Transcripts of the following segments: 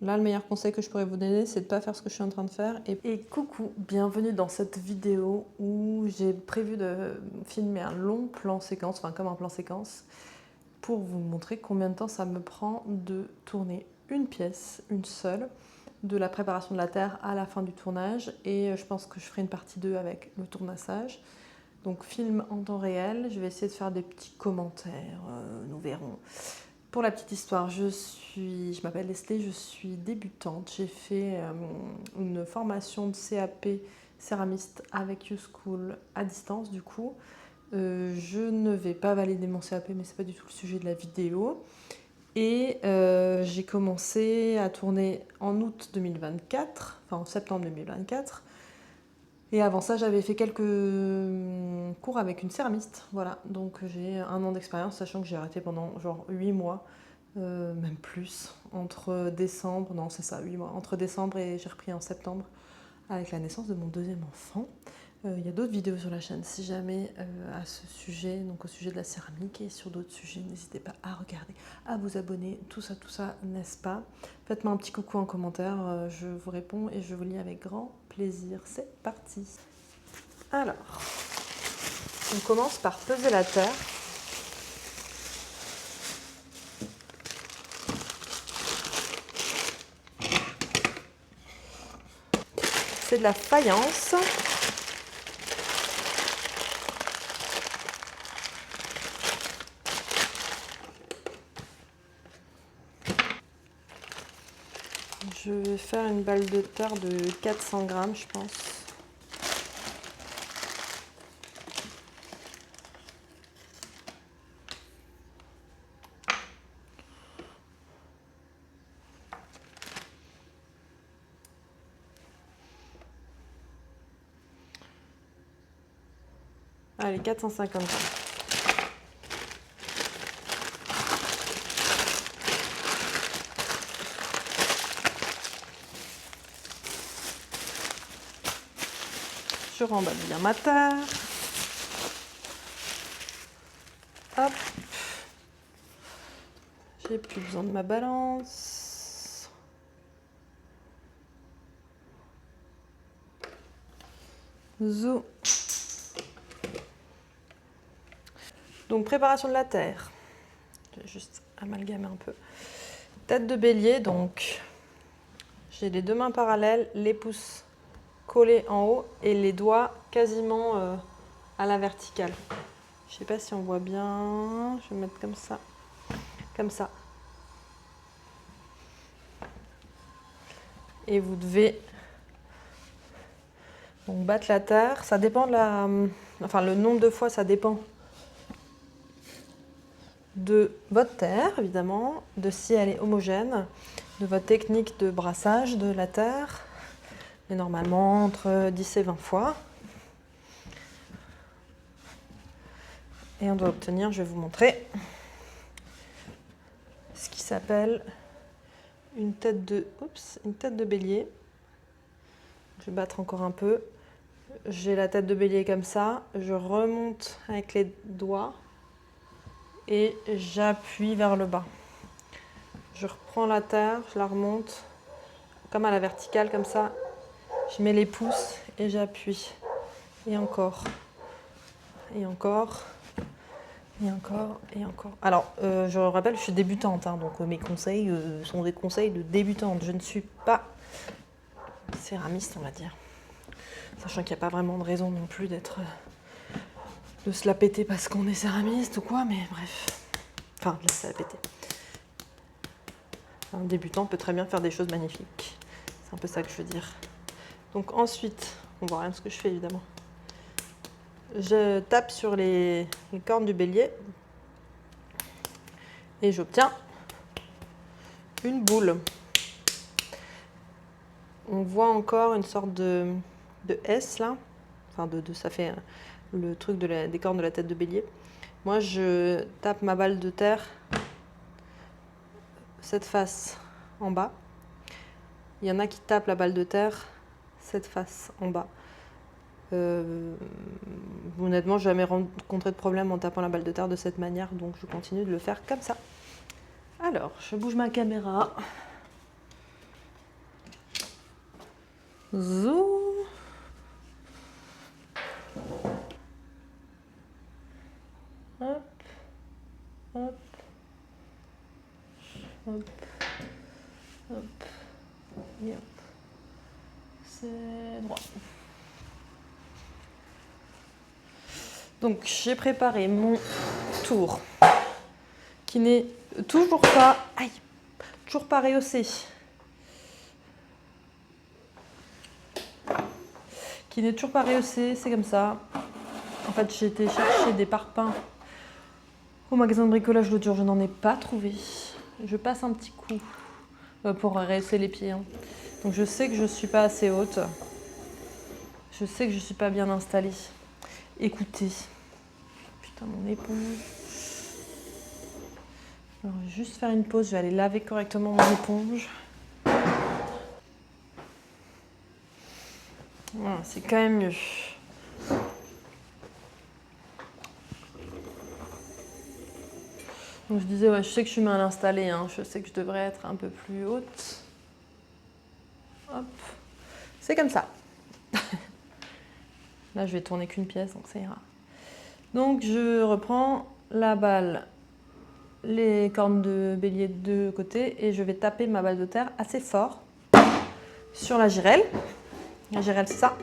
Là, le meilleur conseil que je pourrais vous donner, c'est de ne pas faire ce que je suis en train de faire. Et coucou, bienvenue dans cette vidéo où j'ai prévu de filmer un long plan séquence, enfin comme un plan séquence, pour vous montrer combien de temps ça me prend de tourner une pièce, une seule, de la préparation de la terre à la fin du tournage. Et je pense que je ferai une partie 2 avec le tournassage. Donc film en temps réel, je vais essayer de faire des petits commentaires, nous verrons. Pour la petite histoire, je m'appelle Leslie, je suis débutante. J'ai fait une formation de CAP céramiste avec YouSchool à distance du coup. Je ne vais pas valider mon CAP, mais c'est pas du tout le sujet de la vidéo. Et j'ai commencé à tourner en août 2024, enfin en septembre 2024. Et avant ça, j'avais fait quelques cours avec une céramiste. Voilà, donc j'ai 1 an d'expérience, sachant que j'ai arrêté pendant genre 8 mois, même plus, entre décembre, non c'est ça, 8 mois, entre décembre et j'ai repris en septembre avec la naissance de mon 2e enfant. Il y a d'autres vidéos sur la chaîne si jamais à ce sujet, donc au sujet de la céramique et sur d'autres sujets, n'hésitez pas à regarder, à vous abonner, tout ça, n'est-ce pas? Faites-moi un petit coucou en commentaire, je vous réponds et je vous lis avec grand plaisir. C'est parti. Alors, on commence par peser la terre. C'est de la faïence. Je vais faire une balle de terre de 400 grammes, je pense. Allez, 450 grammes. Je remballe bien ma terre. Hop. J'ai plus besoin de ma balance. Zou. Donc préparation de la terre. Je vais juste amalgamer un peu. Tête de bélier, donc j'ai les 2 mains parallèles, les pouces collés en haut et les doigts quasiment à la verticale. Je sais pas si on voit bien, je vais mettre comme ça, comme ça. Et vous devez donc battre la terre, ça dépend de la, enfin le nombre de fois, ça dépend de votre terre évidemment, de si elle est homogène, de votre technique de brassage de la terre, mais normalement entre 10 et 20 fois. Et on doit obtenir, je vais vous montrer, ce qui s'appelle une tête de bélier. Je vais battre encore un peu. J'ai la tête de bélier comme ça. Je remonte avec les doigts et j'appuie vers le bas. Je reprends la terre, je la remonte comme à la verticale, comme ça. Je mets les pouces et j'appuie. Et encore. Et encore. Et encore, et encore. Alors, je rappelle, je suis débutante, hein, donc mes conseils sont des conseils de débutante. Je ne suis pas céramiste, on va dire. Sachant qu'il n'y a pas vraiment de raison non plus de se la péter parce qu'on est céramiste ou quoi, mais bref. Enfin, de se la péter. Un débutant peut très bien faire des choses magnifiques. C'est un peu ça que je veux dire. Donc ensuite, on voit rien de ce que je fais évidemment. Je tape sur les cornes du bélier et j'obtiens une boule. On voit encore une sorte de S là, enfin ça fait le truc des cornes de la tête de bélier. Moi je tape ma balle de terre cette face en bas. Il y en a qui tapent la balle de terre cette face en bas. Honnêtement, je n'ai jamais rencontré de problème en tapant la balle de terre de cette manière, donc je continue de le faire comme ça. Alors, je bouge ma caméra. Zou. Hop, hop, hop, hop, et hop. C'est droit. Donc j'ai préparé mon tour qui n'est toujours pas, aïe, toujours pas rehaussé. Qui n'est toujours pas rehaussé, c'est comme ça. En fait, j'ai été chercher des parpaings au magasin de bricolage l'autre jour, je n'en ai pas trouvé. Je passe un petit coup pour rehausser les pieds. Hein. Donc je sais que je ne suis pas assez haute. Je sais que je ne suis pas bien installée. Écoutez. Putain, mon éponge. Alors, je vais juste faire une pause, je vais aller laver correctement mon éponge. Voilà, c'est quand même mieux. Donc je disais, ouais, je sais que je suis mal installée, hein. Je sais que je devrais être un peu plus haute. Hop, c'est comme ça. Là, je vais tourner qu'une pièce, donc ça ira. Donc je reprends la balle, les cornes de bélier de deux côtés, et je vais taper ma balle de terre assez fort sur la girelle. La girelle, c'est ça.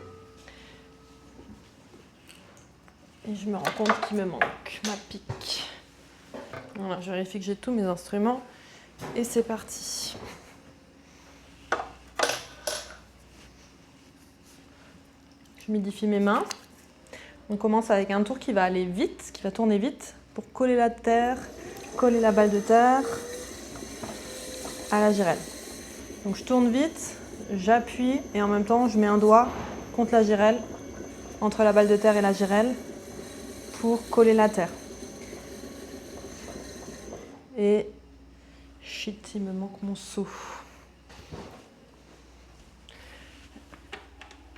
Et je me rends compte qu'il me manque ma pique. Voilà, je vérifie que j'ai tous mes instruments et c'est parti. J'humidifie mes mains. On commence avec un tour qui va aller vite, qui va tourner vite pour coller la terre, coller la balle de terre à la girelle. Donc je tourne vite, j'appuie et en même temps je mets un doigt contre la girelle, entre la balle de terre et la girelle pour coller la terre. Et shit, il me manque mon seau.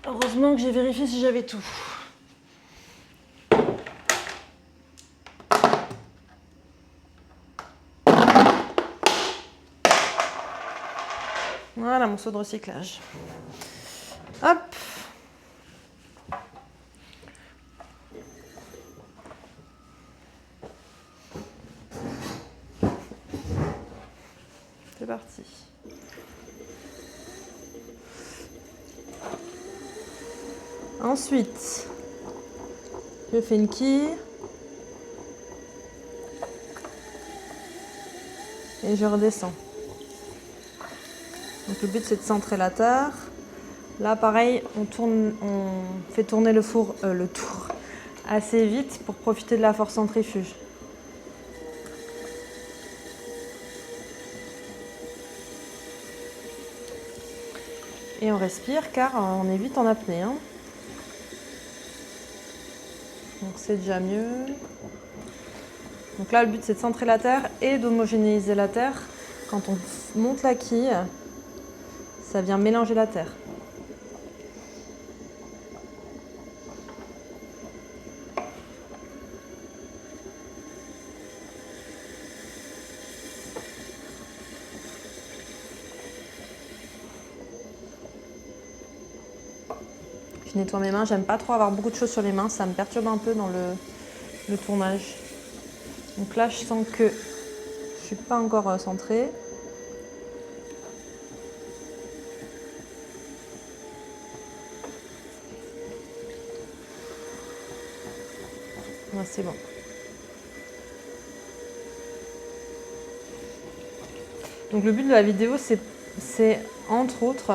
Heureusement que j'ai vérifié si j'avais tout. Voilà mon seau de recyclage. Hop. C'est parti. Ensuite, je fais une quille et je redescends. Donc le but c'est de centrer la terre. Là pareil, on fait tourner le tour assez vite pour profiter de la force centrifuge. Et on respire car on est vite en apnée. Hein. Donc c'est déjà mieux. Donc là le but c'est de centrer la terre et d'homogénéiser la terre. Quand on monte la quille, ça vient mélanger la terre. Je nettoie mes mains, j'aime pas trop avoir beaucoup de choses sur les mains, ça me perturbe un peu dans le tournage. Donc là je sens que je suis pas encore centrée. Ouais, c'est bon. Donc le but de la vidéo c'est entre autres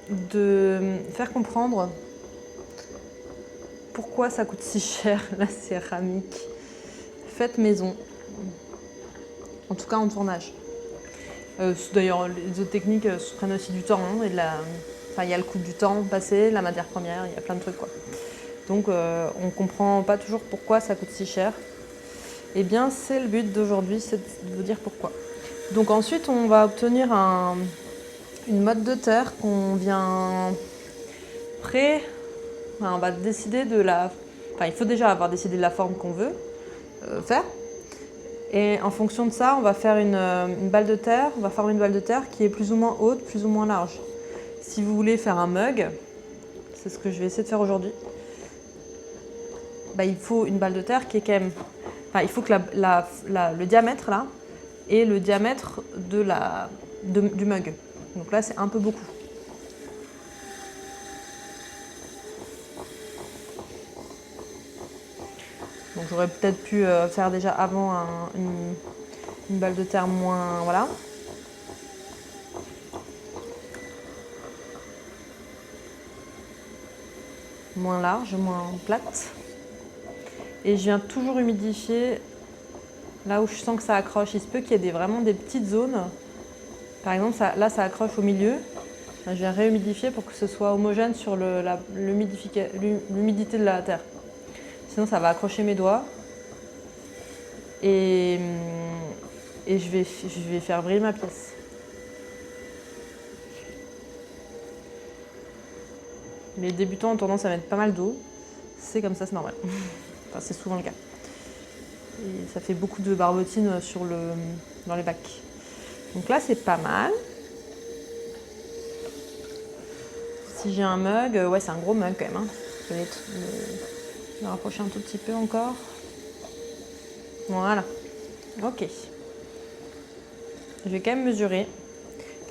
de faire comprendre pourquoi ça coûte si cher la céramique faite maison, en tout cas en tournage. D'ailleurs les autres techniques prennent aussi du temps, hein, il y a le coût du temps passé, la matière première, il y a plein de trucs quoi. Donc on ne comprend pas toujours pourquoi ça coûte si cher. Eh bien c'est le but d'aujourd'hui, c'est de vous dire pourquoi. Donc ensuite on va obtenir une motte de terre qu'on vient on va décider de la... Enfin, il faut déjà avoir décidé de la forme qu'on veut faire. Et en fonction de ça, on va faire une balle de terre. On va former une balle de terre qui est plus ou moins haute, plus ou moins large. Si vous voulez faire un mug, c'est ce que je vais essayer de faire aujourd'hui, bah, il faut une balle de terre qui est quand même... Enfin, il faut que le diamètre là ait le diamètre du mug. Donc là, c'est un peu beaucoup. Donc j'aurais peut-être pu faire déjà avant une balle de terre moins... Voilà. Moins large, moins plate. Et je viens toujours humidifier là où je sens que ça accroche. Il se peut qu'il y ait vraiment des petites zones. Par exemple, là, ça accroche au milieu. Je viens réhumidifier pour que ce soit homogène sur l'humidité de la terre. Sinon, ça va accrocher mes doigts. Et je vais faire briller ma pièce. Les débutants ont tendance à mettre pas mal d'eau. C'est comme ça, c'est normal. Enfin, c'est souvent le cas. Et ça fait beaucoup de barbotines dans les bacs. Donc là, c'est pas mal. Si j'ai un mug, ouais, c'est un gros mug quand même. Hein. Je vais me rapprocher un tout petit peu encore. Voilà. Ok. Je vais quand même mesurer.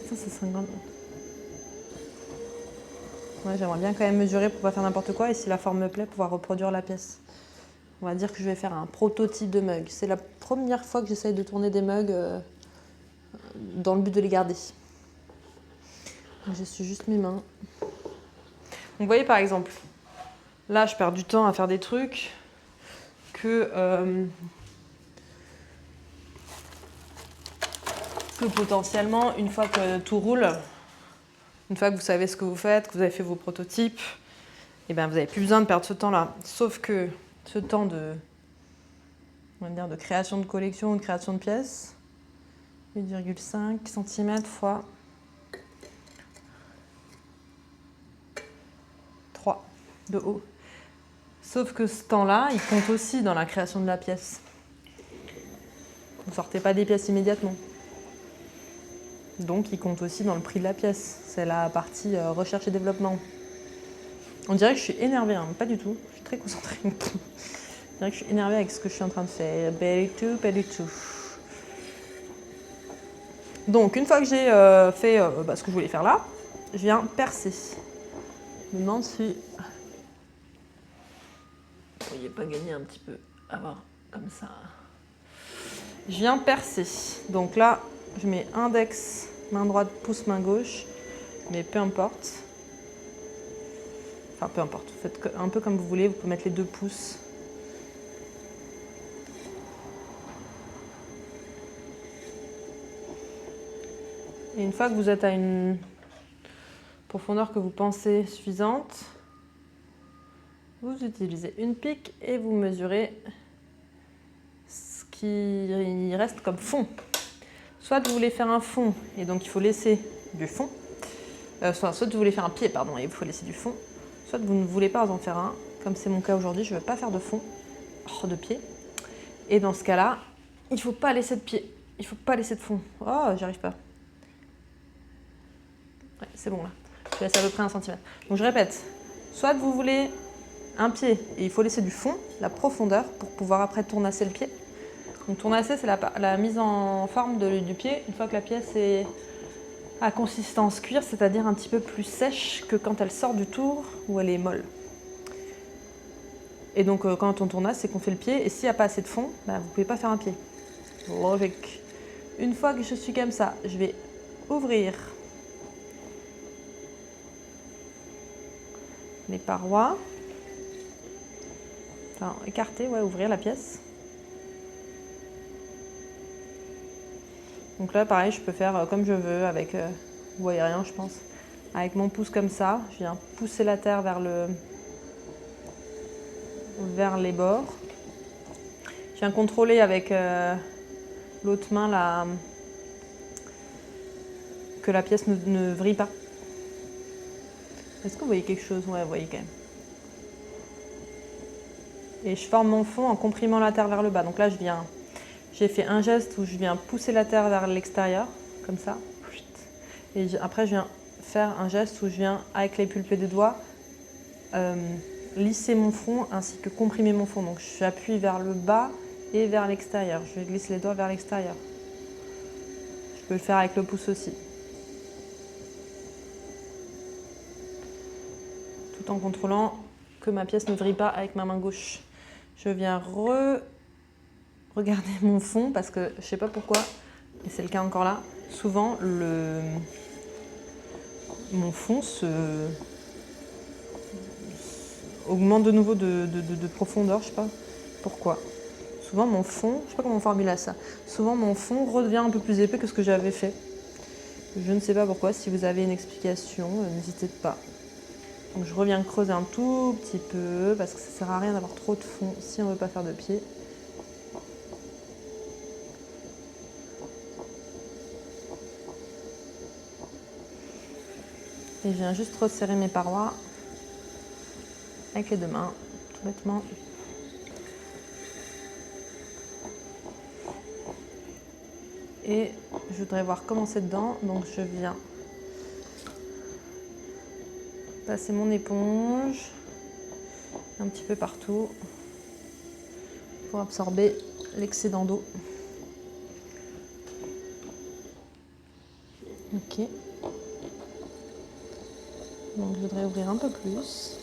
Ça, c'est 50. Ouais, j'aimerais bien quand même mesurer pour pas faire n'importe quoi et si la forme me plaît, pouvoir reproduire la pièce. On va dire que je vais faire un prototype de mug. C'est la première fois que j'essaye de tourner des mugs dans le but de les garder. J'essuie juste mes mains. Donc, vous voyez par exemple, là je perds du temps à faire des trucs que potentiellement, une fois que tout roule, une fois que vous savez ce que vous faites, que vous avez fait vos prototypes, et ben vous n'avez plus besoin de perdre ce temps-là. Sauf que ce temps de création de collection ou de création de pièces, 8,5 cm fois 3 de haut. Sauf que ce temps-là, il compte aussi dans la création de la pièce. Vous ne sortez pas des pièces immédiatement. Donc il compte aussi dans le prix de la pièce. C'est la partie recherche et développement. On dirait que je suis énervée, hein. Pas du tout. Je suis très concentrée. On dirait que je suis énervée avec ce que je suis en train de faire. Pas du tout. Donc une fois que j'ai fait ce que je voulais faire là, je viens percer. Je me demande si... Vous pourriez pas gagner un petit peu à voir comme ça. Je viens percer. Donc là, je mets index, main droite, pouce, main gauche. Mais peu importe. Enfin, peu importe. Vous faites un peu comme vous voulez. Vous pouvez mettre les 2 pouces. Et une fois que vous êtes à une profondeur que vous pensez suffisante, vous utilisez une pique et vous mesurez ce qui reste comme fond. Soit vous voulez faire un fond et donc il faut laisser du fond. Soit vous voulez faire un pied, pardon, et il faut laisser du fond. Soit vous ne voulez pas en faire un, comme c'est mon cas aujourd'hui, je ne veux pas faire de fond, de pied. Et dans ce cas-là, il ne faut pas laisser de pied, il ne faut pas laisser de fond. Oh, j'y arrive pas. Ouais, c'est bon là. Je laisse à peu près 1 cm. Donc je répète, soit vous voulez un pied et il faut laisser du fond, la profondeur, pour pouvoir après tournasser le pied. Donc tournasser, c'est la mise en forme du pied une fois que la pièce est à consistance cuir, c'est-à-dire un petit peu plus sèche que quand elle sort du tour où elle est molle. Et donc quand on tournasse, c'est qu'on fait le pied et s'il n'y a pas assez de fond, vous ne pouvez pas faire un pied. Logique. Une fois que je suis comme ça, je vais ouvrir les parois. Enfin, écarter, ouais, ouvrir la pièce. Donc là, pareil, je peux faire comme je veux avec, vous voyez rien, je pense. Avec mon pouce comme ça, je viens pousser la terre vers les bords. Je viens contrôler avec l'autre main que la pièce ne vrille pas. Est-ce que vous voyez quelque chose? Ouais, vous voyez quand même. Et je forme mon fond en comprimant la terre vers le bas. Donc là, j'ai fait un geste où je viens pousser la terre vers l'extérieur, comme ça. Et après, je viens faire un geste où je viens, avec les pulpés des doigts, lisser mon front ainsi que comprimer mon front. Donc j'appuie vers le bas et vers l'extérieur. Je glisse les doigts vers l'extérieur. Je peux le faire avec le pouce aussi. Tout en contrôlant que ma pièce ne vrille pas avec ma main gauche. Je viens regarder mon fond parce que je sais pas pourquoi, et c'est le cas encore là, souvent mon fond augmente de nouveau de profondeur, je sais pas pourquoi. Souvent mon fond, je sais pas comment formuler ça, souvent mon fond redevient un peu plus épais que ce que j'avais fait. Je ne sais pas pourquoi, si vous avez une explication, n'hésitez pas. Donc je reviens creuser un tout petit peu parce que ça sert à rien d'avoir trop de fond si on veut pas faire de pied. Et je viens juste resserrer mes parois avec les deux mains, tout bêtement. Et je voudrais voir comment c'est dedans, donc je viens passer mon éponge un petit peu partout pour absorber l'excédent d'eau. Ok. Donc je voudrais ouvrir un peu plus.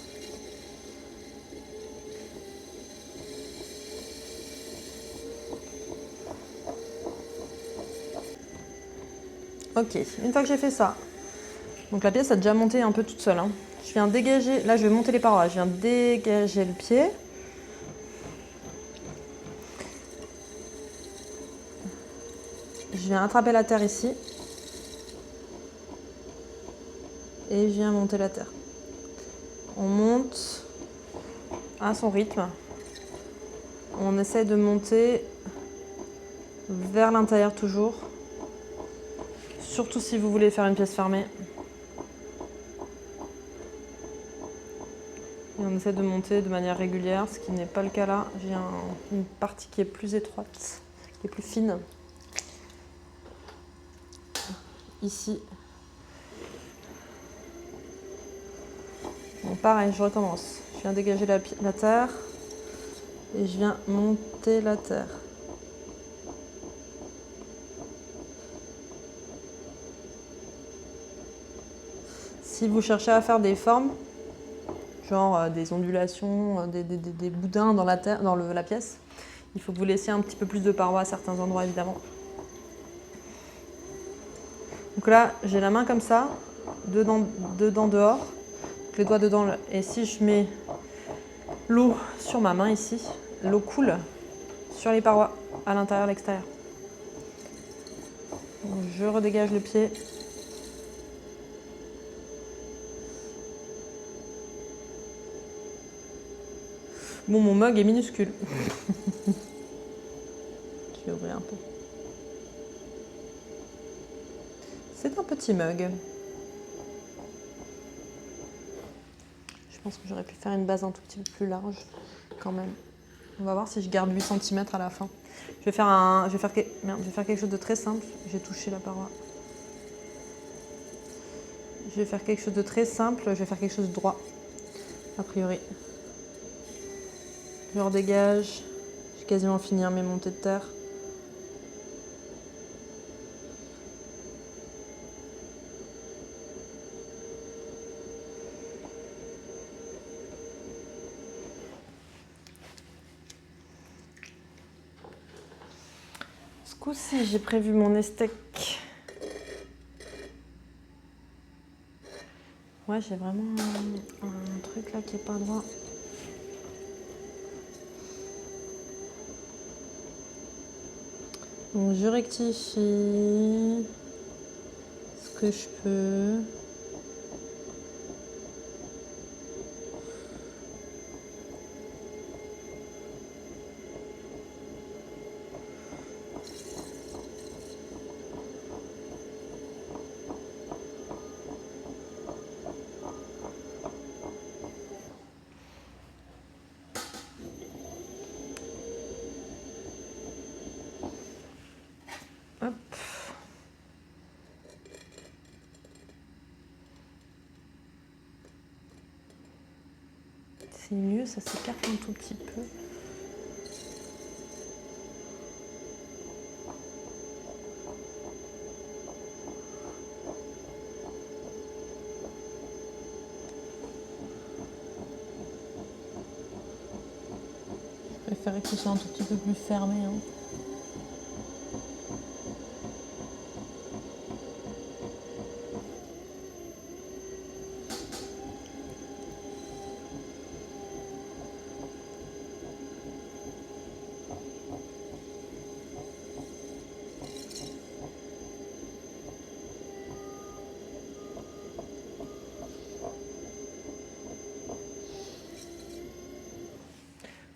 Ok, une fois que j'ai fait ça, donc la pièce a déjà monté un peu toute seule. Hein. Je viens dégager, là je vais monter les parois, je viens dégager le pied. Je viens attraper la terre ici. Et je viens monter la terre. On monte à son rythme. On essaie de monter vers l'intérieur toujours. Surtout si vous voulez faire une pièce fermée. Et on essaie de monter de manière régulière, ce qui n'est pas le cas là. J'ai une partie qui est plus étroite, qui est plus fine. Ici. Bon, pareil, je recommence. Je viens dégager la terre et je viens monter la terre. Si vous cherchez à faire des formes, genre des ondulations, des boudins dans la terre, dans la pièce, il faut que vous laissiez un petit peu plus de parois à certains endroits évidemment. Donc là, j'ai la main comme ça, dedans, dehors, les doigts dedans. Et si je mets l'eau sur ma main ici, l'eau coule sur les parois, à l'intérieur, à l'extérieur. Je redégage le pied. Bon, mon mug est minuscule. Je vais ouvrir un peu. C'est un petit mug. Je pense que j'aurais pu faire une base un tout petit peu plus large quand même. On va voir si je garde 8 cm à la fin. Je vais faire quelque chose de très simple. J'ai touché la paroi. Je vais faire quelque chose de très simple. Je vais faire quelque chose de droit, a priori. Je redégage. J'ai quasiment fini mes montées de terre. Ce coup-ci, j'ai prévu mon estec. Ouais, j'ai vraiment un truc là qui est pas droit. Donc je rectifie ce que je peux. Hop. c'est mieux, ça s'écarte un tout petit peu. Je préférais que ce soit un tout petit peu plus fermé. Hein.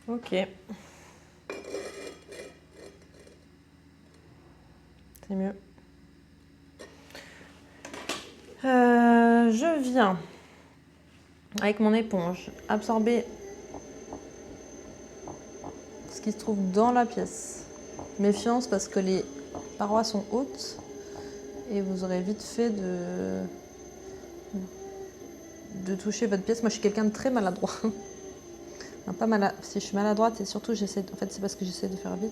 Ok. C'est mieux. Je viens, avec mon éponge, absorber ce qui se trouve dans la pièce. Méfiance parce que les parois sont hautes et vous aurez vite fait de toucher votre pièce. Moi, je suis quelqu'un de très maladroit. Enfin, pas malade. Si je suis maladroite et surtout, j'essaie. En fait, c'est parce que j'essaie de faire vite.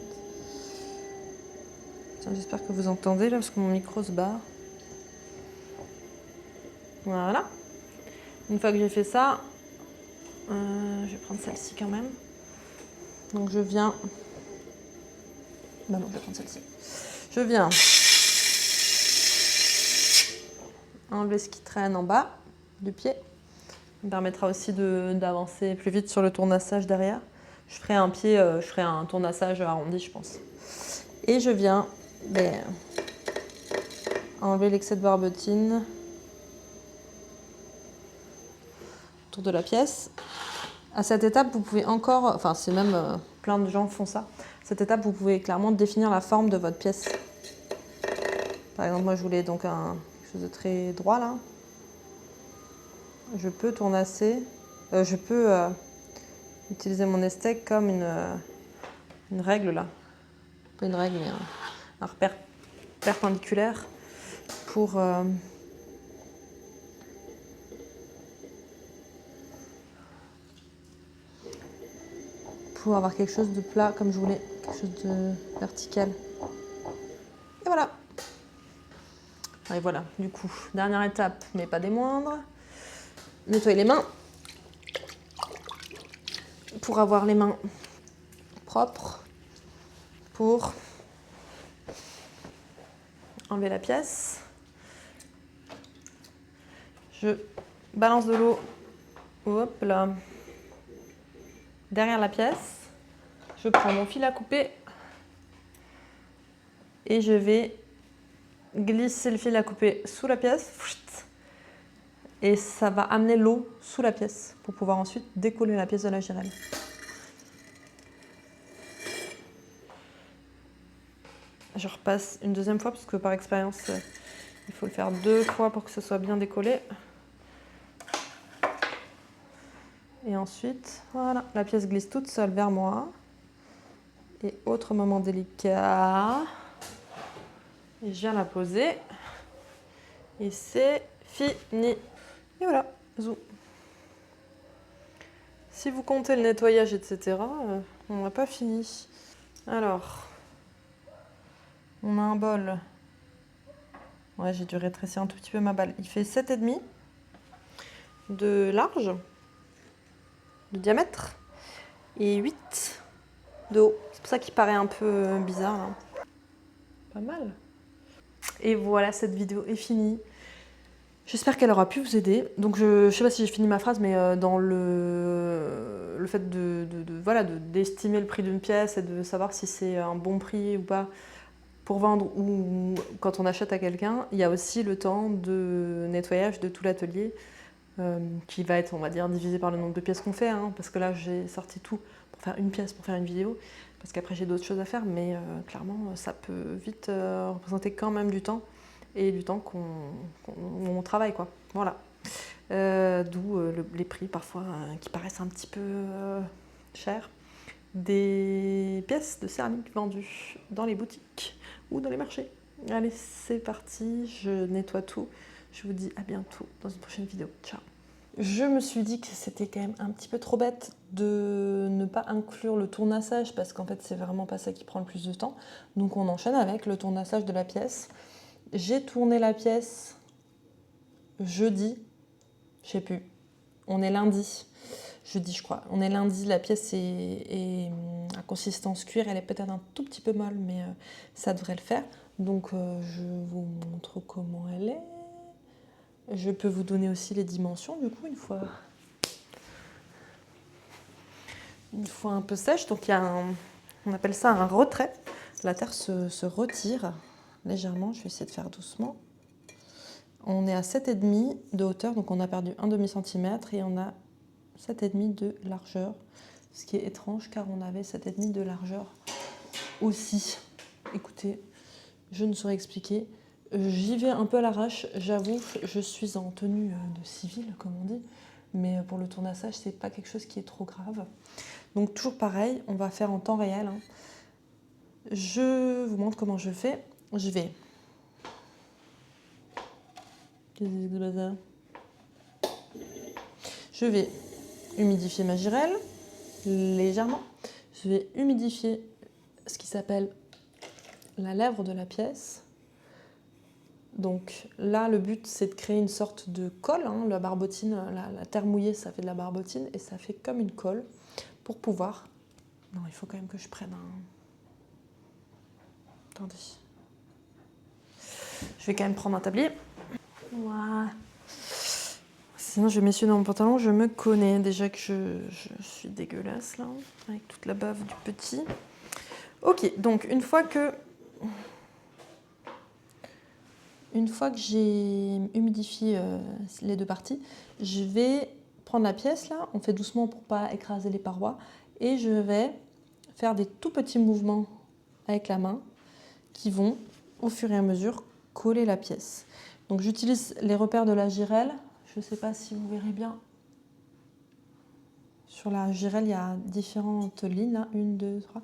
J'espère que vous entendez là, parce que mon micro se barre. Voilà. Une fois que j'ai fait ça, je vais prendre celle-ci quand même. Donc je viens. Bah non, je vais prendre celle-ci. Je viens enlever ce qui traîne en bas du pied. Ça me permettra aussi d'avancer plus vite sur le tournassage derrière. Je ferai un pied, je ferai un tournassage arrondi, je pense. Et je viens enlever l'excès de barbotine autour de la pièce. À cette étape, vous pouvez encore, enfin c'est même plein de gens font ça. À cette étape, vous pouvez clairement définir la forme de votre pièce. Par exemple, moi je voulais donc quelque chose de très droit là. Je peux tournasser, je peux utiliser mon esthèque comme une règle là. Pas une règle, mais un repère perpendiculaire pour avoir quelque chose de plat comme je voulais, quelque chose de vertical. Et voilà. Et voilà, du coup, dernière étape, mais pas des moindres. Nettoyer les mains pour avoir les mains propres, pour enlever la pièce. Je balance de l'eau, hop là, derrière la pièce. Je prends mon fil à couper et je vais glisser le fil à couper sous la pièce. Et ça va amener l'eau sous la pièce pour pouvoir ensuite décoller la pièce de la girelle. Je repasse une deuxième fois parce que par expérience, il faut le faire 2 fois pour que ce soit bien décollé. Et ensuite, voilà, la pièce glisse toute seule vers moi. Et autre moment délicat, et je viens la poser. Et c'est fini. Et voilà, zou. Si vous comptez le nettoyage, etc., on n'a pas fini. Alors, on a un bol. Ouais, j'ai dû rétrécir un tout petit peu ma balle. Il fait 7,5 de large, de diamètre, et 8 de haut. C'est pour ça qu'il paraît un peu bizarre, là. Pas mal. Et voilà, cette vidéo est finie. J'espère qu'elle aura pu vous aider. Donc je sais pas si j'ai fini ma phrase, mais dans le fait d'estimer le prix d'une pièce et de savoir si c'est un bon prix ou pas pour vendre ou quand on achète à quelqu'un, il y a aussi le temps de nettoyage de tout l'atelier qui va être, on va dire, divisé par le nombre de pièces qu'on fait. Hein, parce que là, j'ai sorti tout pour faire une pièce, pour faire une vidéo. Parce qu'après, j'ai d'autres choses à faire, mais clairement, ça peut vite représenter quand même du temps. Et du temps qu'on travaille, quoi. Voilà. D'où les prix parfois qui paraissent un petit peu chers des pièces de céramique vendues dans les boutiques ou dans les marchés. Allez, c'est parti, je nettoie tout. Je vous dis à bientôt dans une prochaine vidéo. Ciao. Je me suis dit que c'était quand même un petit peu trop bête de ne pas inclure le tournassage parce qu'en fait c'est vraiment pas ça qui prend le plus de temps. Donc on enchaîne avec le tournassage de la pièce. J'ai tourné la pièce jeudi, je sais plus, on est lundi, jeudi je crois. On est lundi, la pièce est à consistance cuir, elle est peut-être un tout petit peu molle mais ça devrait le faire. Donc je vous montre comment elle est. Je peux vous donner aussi les dimensions du coup une fois un peu sèche. Donc il y a on appelle ça un retrait. La terre se retire légèrement. Je vais essayer de faire doucement. On est à 7,5 de hauteur, donc on a perdu un demi-centimètre et on a 7,5 de largeur. Ce qui est étrange car on avait 7,5 de largeur aussi. Écoutez, je ne saurais expliquer. J'y vais un peu à l'arrache, j'avoue, je suis en tenue de civil, comme on dit, mais pour le tournassage, c'est pas quelque chose qui est trop grave. Donc toujours pareil, on va faire en temps réel. Je vous montre comment je fais. Je vais humidifier ma girelle légèrement. Je vais humidifier ce qui s'appelle la lèvre de la pièce. Donc là, le but, c'est de créer une sorte de colle. La barbotine, la terre mouillée, ça fait de la barbotine et ça fait comme une colle pour pouvoir... Non, il faut quand même que je prenne un... Attendez. Je vais quand même prendre un tablier. Voilà. Sinon, je vais m'essuyer dans mon pantalon. Je me connais déjà que je suis dégueulasse là, avec toute la bave du petit. Ok, donc une fois que j'ai humidifié les deux parties, je vais prendre la pièce là. On fait doucement pour pas écraser les parois. Et je vais faire des tout petits mouvements avec la main qui vont, au fur et à mesure, coller la pièce. Donc j'utilise les repères de la girelle. Je ne sais pas si vous verrez bien. Sur la girelle, il y a différentes lignes, là, 1, 2, 3,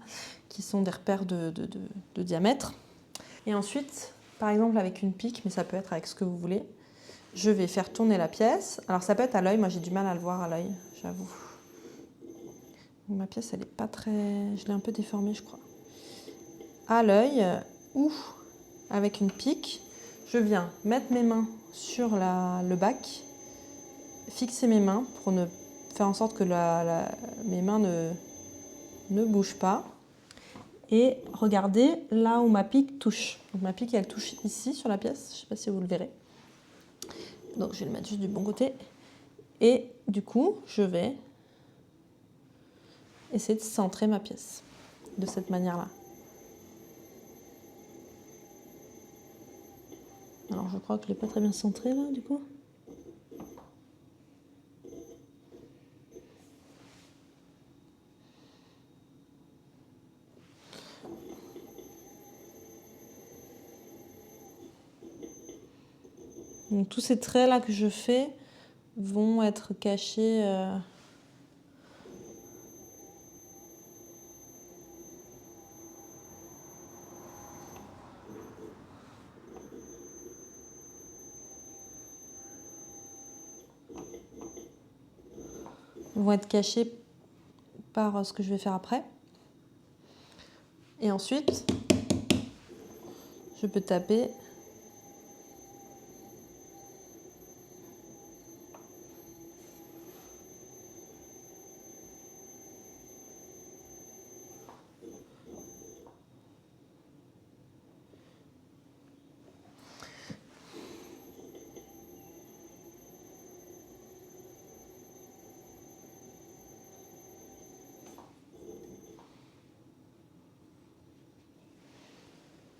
qui sont des repères de diamètre. Et ensuite, par exemple avec une pique, mais ça peut être avec ce que vous voulez, je vais faire tourner la pièce. Alors ça peut être à l'œil, moi j'ai du mal à le voir à l'œil, j'avoue. Ma pièce, elle n'est pas très... Je l'ai un peu déformée, je crois. À l'œil ou avec une pique, je viens mettre mes mains sur le bac, fixer mes mains pour faire en sorte que mes mains ne bougent pas. Et regardez là où ma pique touche. Donc ma pique, elle touche ici sur la pièce. Je ne sais pas si vous le verrez. Donc je vais le mettre juste du bon côté. Et du coup, je vais essayer de centrer ma pièce de cette manière-là. Alors je crois que je ne l'ai pas très bien centré là, du coup. Donc tous ces traits là que je fais vont être cachés par ce que je vais faire après. Et ensuite, je peux taper .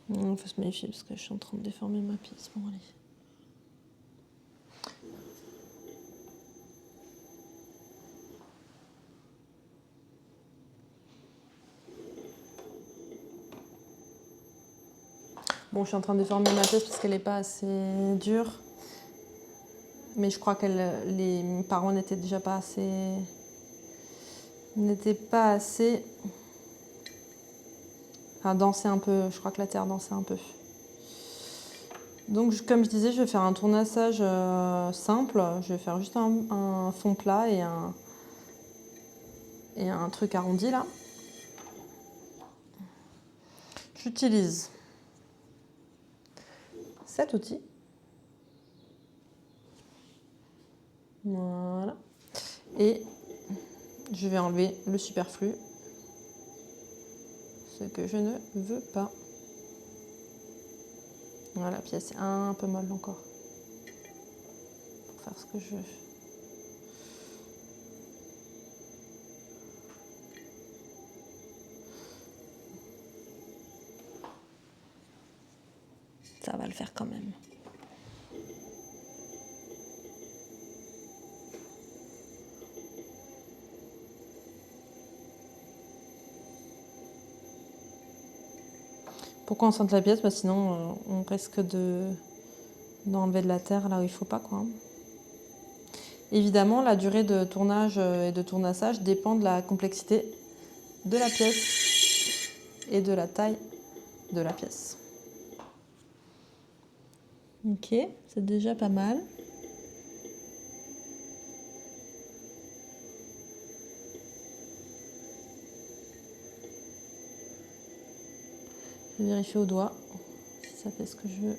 Il faut se méfier parce que je suis en train de déformer ma pièce. Bon, allez. Bon, je suis en train de déformer ma pièce parce qu'elle n'est pas assez dure. Mais je crois que les parois n'étaient déjà pas assez... Enfin, danser un peu. Je crois que la terre dansait un peu. Donc comme je disais, je vais faire un tournassage simple. Je vais faire juste un fond plat et un truc arrondi là. J'utilise cet outil. Voilà. Et je vais enlever le superflu, ce que je ne veux pas. Voilà, puis c'est un peu molle encore pour faire ce que je veux. Ça va le faire quand même. Pourquoi on centre la pièce? Sinon, on risque d'enlever de la terre là où il ne faut pas, quoi. Évidemment, la durée de tournage et de tournassage dépend de la complexité de la pièce et de la taille de la pièce. Ok, c'est déjà pas mal. Je vais vérifier au doigt si ça fait ce que je veux.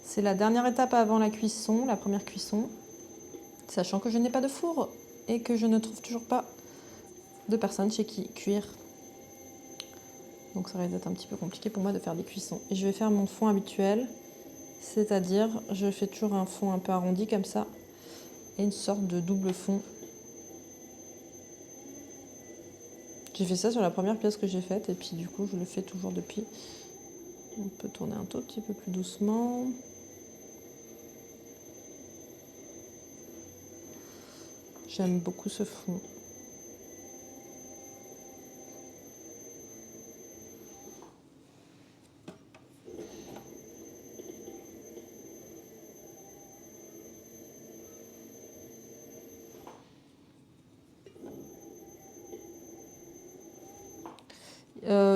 C'est la dernière étape avant la cuisson, la première cuisson, sachant que je n'ai pas de four et que je ne trouve toujours pas de personne chez qui cuire. Donc ça risque d'être un petit peu compliqué pour moi de faire des cuissons. Et je vais faire mon fond habituel, c'est-à-dire je fais toujours un fond un peu arrondi comme ça et une sorte de double fond. J'ai fait ça sur la première pièce que j'ai faite et puis du coup je le fais toujours depuis. On peut tourner un tout petit peu plus doucement. J'aime beaucoup ce fond.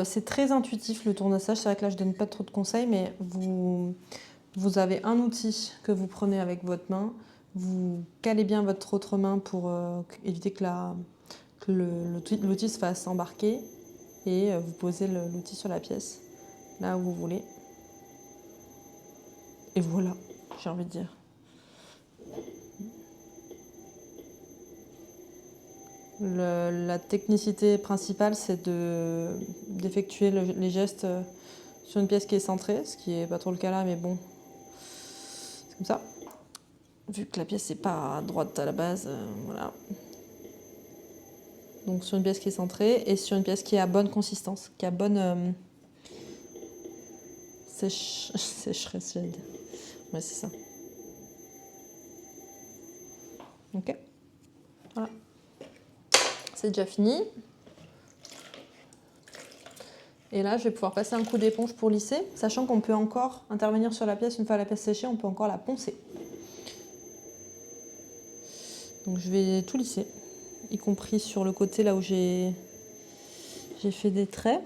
C'est très intuitif le tournassage, c'est vrai que là je donne pas trop de conseils, mais vous avez un outil que vous prenez avec votre main, vous calez bien votre autre main pour éviter que l'outil se fasse embarquer et vous posez l'outil sur la pièce, là où vous voulez. Et voilà, j'ai envie de dire. La technicité principale, c'est d'effectuer les gestes sur une pièce qui est centrée, ce qui n'est pas trop le cas là, mais bon, c'est comme ça. Vu que la pièce n'est pas droite à la base, voilà. Donc sur une pièce qui est centrée et sur une pièce qui est à bonne consistance, qui a bonne sécheresse, j'allais dire. Ouais, c'est ça. Ok. Voilà. C'est déjà fini. Et là, je vais pouvoir passer un coup d'éponge pour lisser, sachant qu'on peut encore intervenir sur la pièce. Une fois la pièce séchée, on peut encore la poncer. Donc je vais tout lisser, y compris sur le côté là où j'ai fait des traits.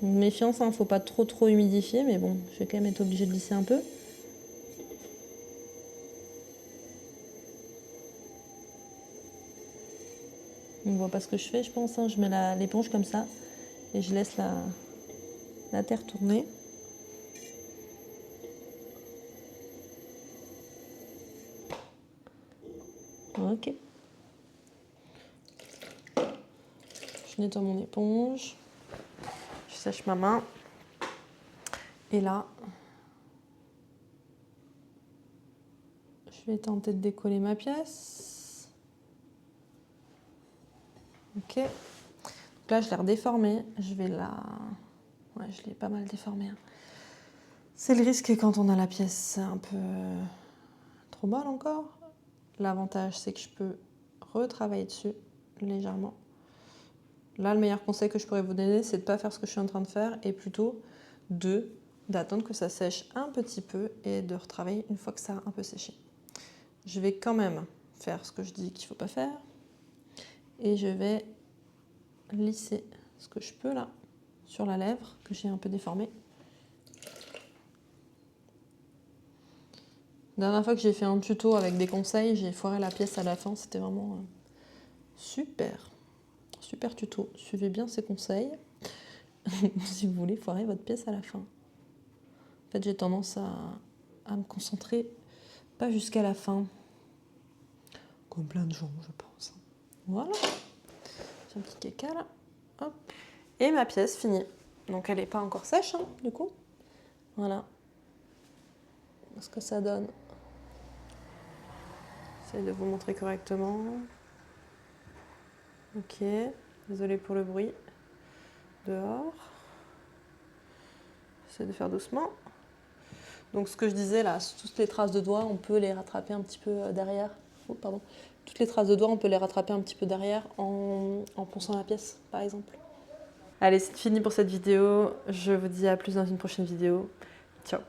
Méfiance, il ne faut pas trop humidifier, mais bon, je vais quand même être obligée de lisser un peu. On ne voit pas ce que je fais, je pense. Je mets l'éponge comme ça et je laisse la terre tourner. Ok. Je nettoie mon éponge. Je sèche ma main. Et là, je vais tenter de décoller ma pièce. Ok. Donc là, je l'ai redéformée. Je vais Ouais, je l'ai pas mal déformée. Hein. C'est le risque quand on a la pièce un peu trop molle encore. L'avantage, c'est que je peux retravailler dessus légèrement. Là, le meilleur conseil que je pourrais vous donner, c'est de ne pas faire ce que je suis en train de faire et plutôt d'attendre que ça sèche un petit peu et de retravailler une fois que ça a un peu séché. Je vais quand même faire ce que je dis qu'il ne faut pas faire et je vais lisser ce que je peux là sur la lèvre que j'ai un peu déformée. La dernière fois que j'ai fait un tuto avec des conseils, j'ai foiré la pièce à la fin, c'était vraiment super. Super tuto, suivez bien ces conseils si vous voulez foirer votre pièce à la fin. En fait, j'ai tendance à me concentrer pas jusqu'à la fin. Comme plein de gens, je pense. Voilà. J'ai un petit caca là. Hop. Et ma pièce finie. Donc elle n'est pas encore sèche, hein, du coup. Voilà. Ce que ça donne. J'essaie de vous montrer correctement. Ok. Désolée pour le bruit. Dehors. J'essaie de faire doucement. Donc ce que je disais là, toutes les traces de doigts, on peut les rattraper un petit peu derrière. Oh, pardon. Toutes les traces de doigts, on peut les rattraper un petit peu derrière en ponçant la pièce, par exemple. Allez, c'est fini pour cette vidéo. Je vous dis à plus dans une prochaine vidéo. Ciao.